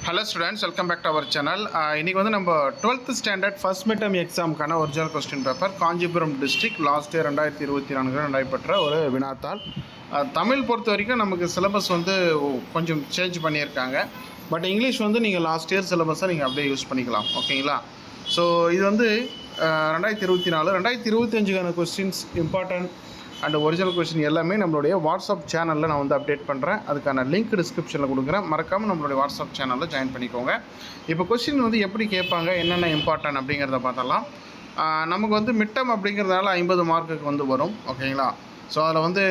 Hello students, welcome back to our channel. இன்னைக்கு வந்து நம்ம 12th standard first mid term எக்ஸாமுக்கான original question paper Kanchipuram district last year 2024 நடைபெற்ற ஒரு வினாத்தாள். தமிழ் பொறுத்த வரைக்கும் நமக்கு சிலபஸ் வந்து கொஞ்சம் சேஞ்ச் பண்ணியிருக்காங்க. பட் இங்கிலீஷ் வந்து நீங்கள் லாஸ்ட் இயர் சிலபஸை நீங்கள் அப்படியே யூஸ் பண்ணிக்கலாம், ஓகேங்களா? ஸோ இது வந்து 2024 2025க்கான questions important and original question எல்லாமே நம்மளுடைய வாட்ஸ்அப் சேனலில் நான் வந்து அப்டேட் பண்ணுறேன். அதுக்கான லிங்க் டிஸ்கிரிப்ஷனில் கொடுக்குறேன். மறக்காமல் நம்மளுடைய வாட்ஸ்அப் சேனலில் ஜாயின் பண்ணிக்கோங்க. இப்போ கொஸ்டின் வந்து எப்படி கேட்பாங்க, என்னென்ன இம்பார்ட்டன்ட் அப்படிங்கிறத பார்த்தலாம். நமக்கு வந்து மிட்டம் அப்படிங்கிறதுனால 50 மார்க்குக்கு வந்து வரும், ஓகேங்களா? ஸோ அதில் வந்து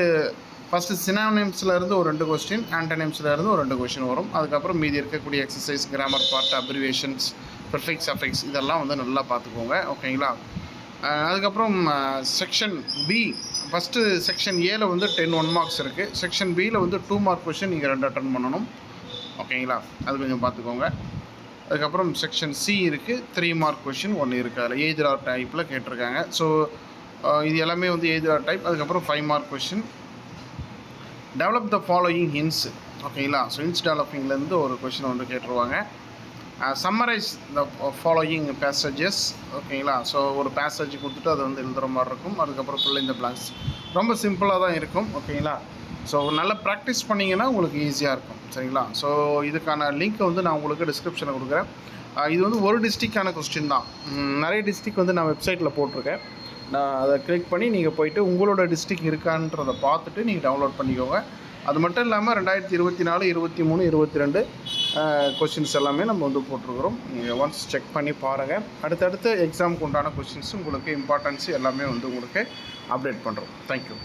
ஃபஸ்ட்டு சினானிம்ஸ்லேருந்து ஒரு 2 கொஸ்டின், ஆன்டனிம்ஸ்லேருந்து ஒரு 2 கொஸ்டின் வரும். அதுக்கப்புறம் மீதி இருக்கக்கூடிய exercise, grammar part, abbreviations, prefix, affix இதெல்லாம் வந்து நல்லா பார்த்துக்கோங்க, ஓகேங்களா? அதுக்கப்புறம் செக்ஷன் பி, ஃபஸ்ட்டு செக்ஷன் ஏல வந்து 10 1 மார்க்ஸ் இருக்குது. செக்ஷன் பியில் வந்து 2 மார்க் கொஷின் நீங்கள் 2 அட்டன் பண்ணணும், ஓகேங்களா? அது கொஞ்சம் பார்த்துக்கோங்க. அதுக்கப்புறம் செக்ஷன் சி இருக்குது, 3 மார்க் கொஷின் 1 இருக்குது. அதில் எய்தர் டைப்பில் கேட்டிருக்காங்க. ஸோ இது எல்லாமே வந்து எய்தர் டைப். அதுக்கப்புறம் 5 mark question. Develop the following hints, ஓகேங்களா? ஸோ ஹின்ஸ் டெவலப்பிங்லேருந்து ஒரு கொஷின் வந்து கேட்டுருவாங்க. சம்மரைஸ் த ஃபாலோயிங் பேசேஜஸ், ஓகேங்களா? ஸோ ஒரு பேசேஜ் கொடுத்துட்டு அதை வந்து எழுதுகிற மாதிரி இருக்கும். அதுக்கப்புறம் ஃபுல் இந்த பிளாங்க்ஸ் ரொம்ப சிம்பிளாக தான் இருக்கும், ஓகேங்களா? ஸோ நல்லா ப்ராக்டிஸ் பண்ணிங்கன்னா உங்களுக்கு ஈஸியாக இருக்கும், சரிங்களா? ஸோ இதுக்கான லிங்க் வந்து நான் உங்களுக்கு டிஸ்கிரிப்ஷனில் கொடுக்குறேன். இது வந்து ஒரு டிஸ்ட்ரிக்டான கொஸ்டின் தான். நிறைய டிஸ்ட்ரிக் வந்து நான் வெப்சைட்டில் போட்டிருக்கேன். நான் அதை கிளிக் பண்ணி நீங்கள் போய்ட்டு உங்களோட டிஸ்ட்ரிக் இருக்கான்றதை பார்த்துட்டு நீங்கள் டவுன்லோட் பண்ணிக்கோங்க. அது மட்டும் இல்லாமல் 2024, 23, 22 கொஸ்டின்ஸ் எல்லாமே நம்ம வந்து போட்டிருக்கிறோம். நீங்கள் ஒன்ஸ் செக் பண்ணி பாருங்கள். அடுத்தடுத்த எக்ஸாமுக்கு உண்டான கொஸ்டின்ஸ் உங்களுக்கு இம்பார்ட்டன்ஸ் எல்லாமே வந்து உங்களுக்கு அப்டேட் பண்ணுறோம். தேங்க்யூ.